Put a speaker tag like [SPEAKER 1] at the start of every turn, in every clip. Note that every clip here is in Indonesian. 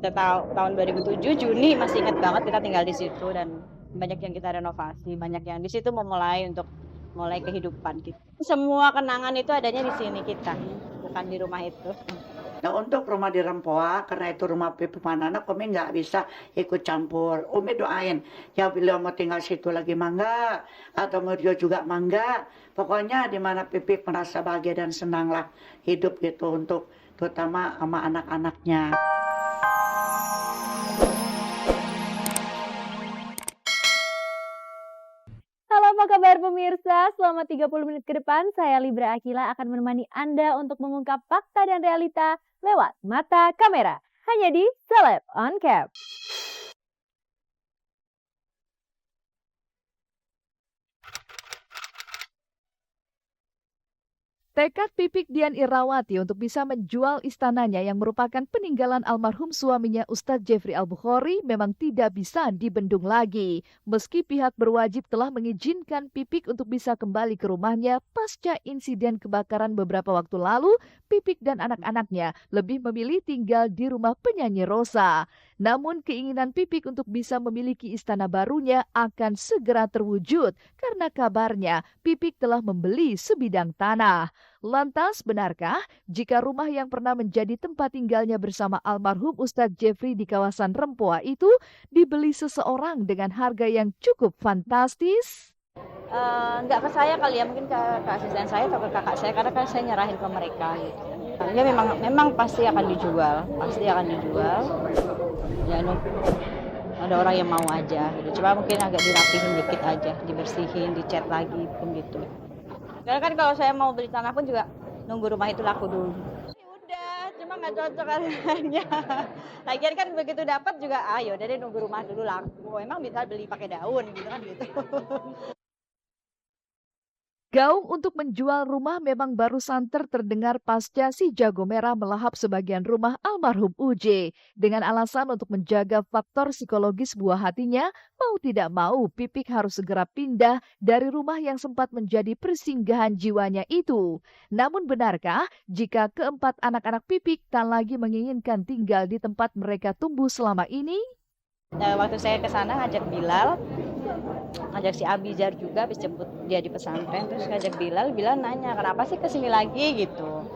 [SPEAKER 1] tahun 2007 Juni masih ingat banget kita tinggal di situ dan banyak yang kita renovasi, banyak yang di situ mulai kehidupan gitu. Semua kenangan itu adanya di sini kita, bukan di rumah itu.
[SPEAKER 2] Nah untuk rumah di Rempoa, karena itu rumah Pipi Manana, Umi nggak bisa ikut campur. Umi doain, ya beliau mau tinggal situ lagi mangga, atau mau dia juga mangga. Pokoknya di mana Pipi merasa bahagia dan senang lah hidup gitu untuk terutama sama anak-anaknya.
[SPEAKER 3] Halo, apa kabar pemirsa? Selama 30 menit ke depan, saya Libra Akila akan menemani Anda untuk mengungkap fakta dan realita lewat mata kamera. Hanya di Celeb on Cam.
[SPEAKER 4] Tekad Pipik Dian Irawati untuk bisa menjual istananya yang merupakan peninggalan almarhum suaminya Ustadz Jeffrey Al-Bukhari memang tidak bisa dibendung lagi. Meski pihak berwajib telah mengizinkan Pipik untuk bisa kembali ke rumahnya pasca insiden kebakaran beberapa waktu lalu, Pipik dan anak-anaknya lebih memilih tinggal di rumah penyanyi Rosa. Namun keinginan Pipik untuk bisa memiliki istana barunya akan segera terwujud karena kabarnya Pipik telah membeli sebidang tanah. Lantas, benarkah jika rumah yang pernah menjadi tempat tinggalnya bersama almarhum Ustadz Jeffrey di kawasan Rempoa itu dibeli seseorang dengan harga yang cukup fantastis?
[SPEAKER 1] Nggak ke saya kali ya, mungkin ke asisten saya atau ke kakak saya, karena kan saya nyerahin ke mereka gitu. Ya memang pasti akan dijual. Ya ada orang yang mau aja gitu. Cuma mungkin agak dirapihin dikit aja, dibersihin, dicat lagi pun gitu. Karena kan kalau saya mau beli tanah pun juga nunggu rumah itu laku dulu. Ya udah, cuma nggak cocok harganya. Lagian kan begitu dapat juga, ayo deh nunggu rumah dulu laku. Emang bisa beli pakai daun gitu kan gitu.
[SPEAKER 4] Gaung untuk menjual rumah memang baru santer terdengar pasca si jago merah melahap sebagian rumah almarhum UJ. Dengan alasan untuk menjaga faktor psikologis buah hatinya, mau tidak mau Pipik harus segera pindah dari rumah yang sempat menjadi persinggahan jiwanya itu. Namun benarkah jika keempat anak-anak Pipik tak lagi menginginkan tinggal di tempat mereka tumbuh selama ini?
[SPEAKER 1] Waktu saya ke sana ngajak si Abizar juga, habis jemput dia di pesantren, terus ngajak Bilal nanya kenapa sih kesini lagi gitu.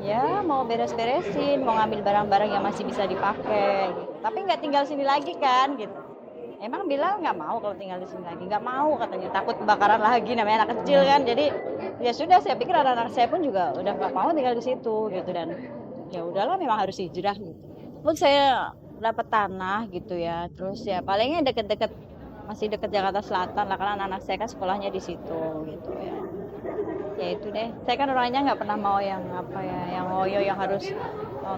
[SPEAKER 1] Ya mau beres-beresin, mau ngambil barang-barang yang masih bisa dipakai gitu. Tapi nggak tinggal sini lagi kan gitu. Emang Bilal nggak mau kalau tinggal di sini lagi, nggak mau katanya, takut kebakaran lagi, namanya anak kecil kan. Jadi ya sudah, saya pikir anak-anak saya pun juga udah nggak mau tinggal di situ gitu, dan ya udahlah memang harus hijrah gitu. Pun saya dapat tanah gitu ya, terus ya palingnya deket-deket, masih deket Jakarta Selatan lah, karena anak-anak saya kan sekolahnya di situ gitu ya. Ya itu deh, saya kan orangnya nggak pernah mau yang apa ya, yang loyo, yang harus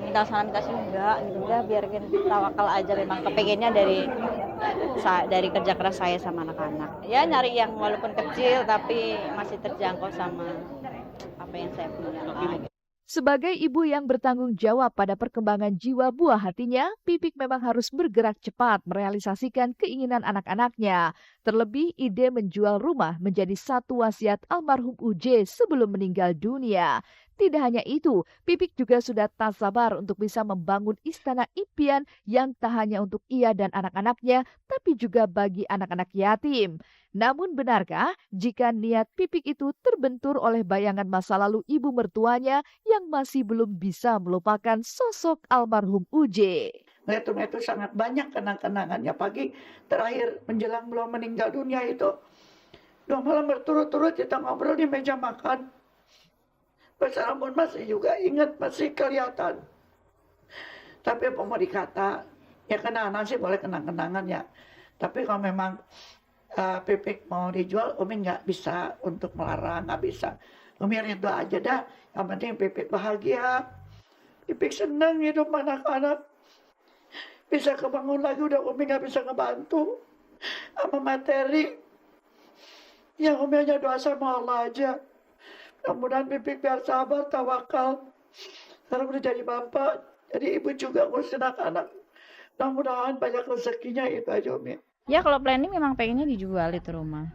[SPEAKER 1] minta sana minta sini, enggak gitu. Udah biarkan tawakal aja, memang kepengennya dari kerja keras saya sama anak-anak. Ya nyari yang walaupun kecil tapi masih terjangkau sama apa yang saya punya lah.
[SPEAKER 4] Sebagai ibu yang bertanggung jawab pada perkembangan jiwa buah hatinya, Pipik memang harus bergerak cepat merealisasikan keinginan anak-anaknya. Terlebih ide menjual rumah menjadi satu wasiat almarhum UJ sebelum meninggal dunia. Tidak hanya itu, Pipik juga sudah tak sabar untuk bisa membangun istana impian yang tak hanya untuk ia dan anak-anaknya, tapi juga bagi anak-anak yatim. Namun benarkah jika niat Pipik itu terbentur oleh bayangan masa lalu ibu mertuanya yang masih belum bisa melupakan sosok almarhum UJ?
[SPEAKER 2] Itu sangat banyak kenang-kenangannya. Pagi terakhir menjelang belum meninggal dunia itu 2 malam berturut-turut kita ngobrol di meja makan. Pas Ambon masih juga ingat, masih kelihatan. Tapi apa mau dikata, ya kenangan sih boleh kenang-kenangan ya. Tapi kalau memang Pipik mau dijual, Umi nggak bisa untuk melarang, nggak bisa. Umi rindu aja dah, yang penting Pipik bahagia. Pipik senang hidup anak-anak. Bisa kebangun lagi, udah Umi nggak bisa ngebantu sama materi. Yang Umi hanya doa sama Allah aja. Mudah-mudahan Pipik biar sabar, tawakal. Sekarang udah jadi bapak, jadi ibu juga ngurus anak-anak. Mudah-mudahan banyak rezekinya, itu aja Umi.
[SPEAKER 1] Ya kalau planning memang pengennya dijual itu rumah.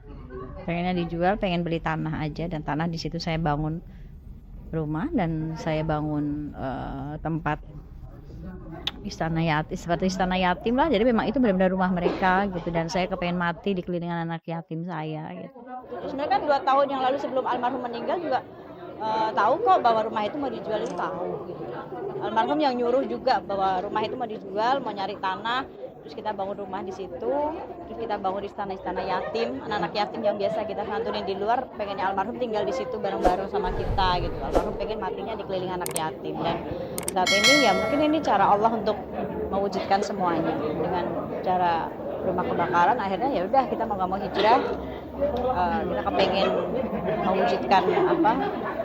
[SPEAKER 1] Pengennya dijual, pengen beli tanah aja, dan tanah di situ saya bangun rumah dan saya bangun tempat istana yatim, seperti istana yatim lah. Jadi memang itu benar-benar rumah mereka gitu. Dan saya kepengen mati dikelilingi anak yatim saya gitu. Sebenarnya kan 2 tahun yang lalu sebelum almarhum meninggal juga tahu kok bahwa rumah itu mau dijual, itu tahu gitu. Almarhum yang nyuruh juga bahwa rumah itu mau dijual, mau nyari tanah, terus kita bangun rumah di situ, terus kita bangun istana-istana yatim, anak-anak yatim yang biasa kita santunin di luar, pengennya almarhum tinggal di situ bareng-bareng sama kita gitu. Almarhum pengen matinya dikelilingi anak yatim, dan saat ini ya mungkin ini cara Allah untuk mewujudkan semuanya dengan cara rumah kebakaran. Akhirnya ya udah, kita mau nggak mau hijrah, kita kepengen mewujudkan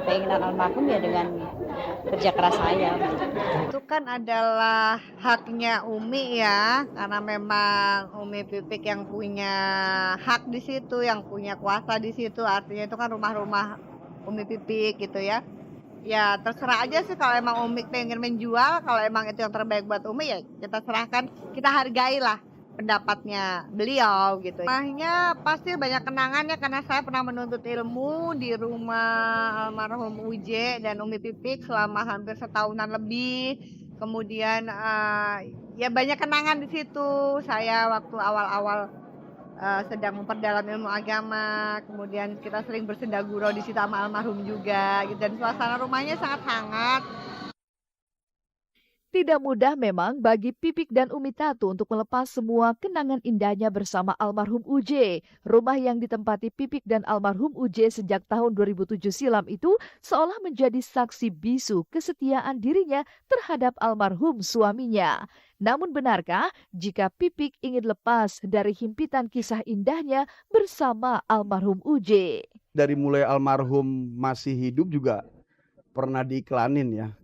[SPEAKER 1] keinginan almarhum ya dengan kerja keras saya.
[SPEAKER 5] Itu kan adalah haknya Umi ya, karena memang Umi Pipik yang punya hak di situ, yang punya kuasa di situ, artinya itu kan rumah-rumah Umi Pipik gitu ya. Ya terserah aja sih, kalau emang Umi pengen menjual, kalau emang itu yang terbaik buat Umi ya kita serahkan, kita hargailah pendapatnya beliau gitu. Rumahnya pasti banyak kenangannya karena saya pernah menuntut ilmu di rumah almarhum Uje dan Umi Pipik selama hampir setahunan lebih. Kemudian ya banyak kenangan di situ. Saya waktu awal-awal sedang memperdalam ilmu agama, kemudian kita sering bersendagurau di situ sama almarhum juga gitu. Dan suasana rumahnya sangat hangat.
[SPEAKER 4] Tidak mudah memang bagi Pipik dan Umi Tatu untuk melepas semua kenangan indahnya bersama almarhum Uje. Rumah yang ditempati Pipik dan almarhum Uje sejak tahun 2007 silam itu seolah menjadi saksi bisu kesetiaan dirinya terhadap almarhum suaminya. Namun benarkah jika Pipik ingin lepas dari himpitan kisah indahnya bersama almarhum Uje?
[SPEAKER 6] Dari mulai almarhum masih hidup juga pernah diiklanin ya.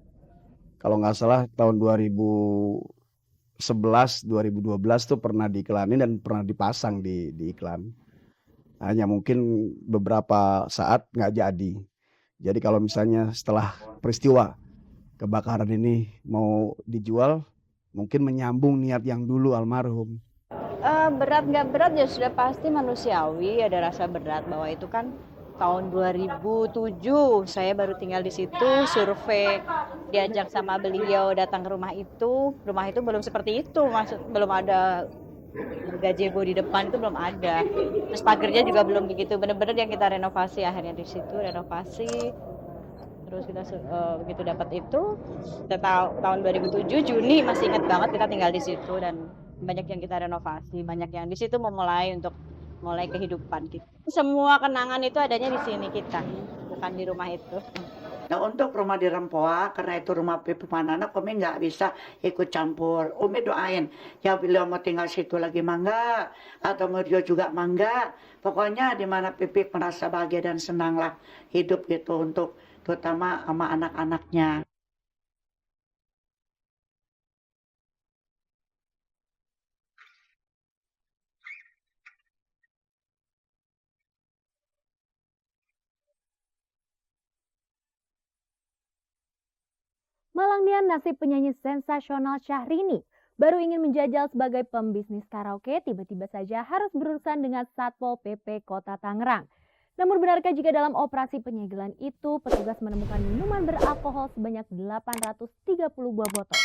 [SPEAKER 6] Kalau nggak salah tahun 2011, 2012 tuh pernah diiklanin dan pernah dipasang di iklan. Hanya mungkin beberapa saat nggak jadi. Jadi kalau misalnya setelah peristiwa kebakaran ini mau dijual, mungkin menyambung niat yang dulu almarhum.
[SPEAKER 1] Berat nggak berat ya sudah pasti manusiawi, ada rasa berat bahwa itu kan tahun 2007 saya baru tinggal di situ, survei, diajak sama beliau datang ke rumah itu belum seperti itu, belum ada gazebo di depan, itu belum ada, terus pagarnya juga belum begitu, benar-benar yang kita renovasi akhirnya di situ, renovasi, terus kita begitu dapat itu, kita tahun 2007 Juni masih ingat banget kita tinggal di situ, dan banyak yang kita renovasi, banyak yang di situ mulai kehidupan kita. Semua kenangan itu adanya di sini kita, bukan di rumah itu.
[SPEAKER 2] Nah untuk rumah di Rempoa, karena itu rumah Pipi Manana, Umi nggak bisa ikut campur. Umi doain, ya beliau mau tinggal situ lagi mangga, atau Mario juga mangga. Pokoknya di mana Pipi merasa bahagia dan senang lah hidup gitu, untuk terutama sama anak-anaknya.
[SPEAKER 3] Malangnya nasib penyanyi sensasional Syahrini. Baru ingin menjajal sebagai pembisnis karaoke, tiba-tiba saja harus berurusan dengan Satpol PP Kota Tangerang. Namun benarkah jika dalam operasi penyegelan itu, petugas menemukan minuman beralkohol sebanyak 830 buah botol?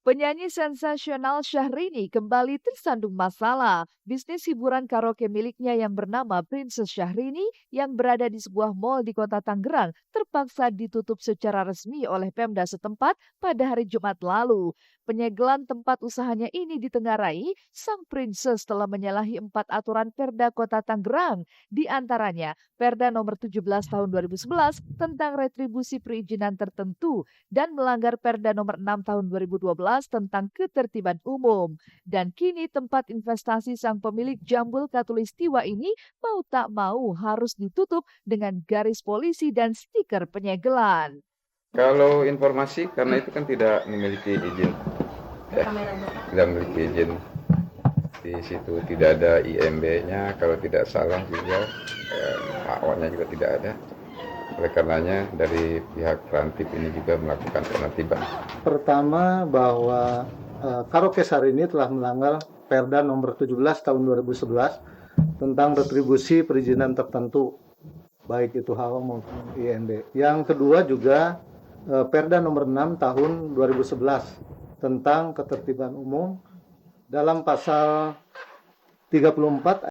[SPEAKER 4] Penyanyi sensasional Syahrini kembali tersandung masalah. Bisnis hiburan karaoke miliknya yang bernama Princess Syahrini yang berada di sebuah mal di kota Tangerang terpaksa ditutup secara resmi oleh Pemda setempat pada hari Jumat lalu. Penyegelan tempat usahanya ini ditengarai, sang Princess telah menyalahi 4 aturan Perda Kota Tangerang. Di antaranya, Perda nomor 17 tahun 2011 tentang retribusi perizinan tertentu dan melanggar Perda nomor 6 tahun 2012 tentang ketertiban umum. Dan kini tempat investasi sang pemilik Jambul Katulistiwa ini mau tak mau harus ditutup dengan garis polisi dan stiker penyegelan.
[SPEAKER 7] Kalau informasi, karena itu kan tidak memiliki izin, tidak memiliki izin di situ, tidak ada IMB-nya, kalau tidak salah juga, AO-nya juga tidak ada. Oleh karenanya dari pihak Rantip ini juga melakukan penertiban.
[SPEAKER 8] Pertama bahwa karaoke Syahrini telah melanggar Perda nomor 17 tahun 2011 tentang retribusi perizinan tertentu, baik itu HO maupun IMB. Yang kedua juga Perda nomor 6 tahun 2011 tentang ketertiban umum dalam pasal 34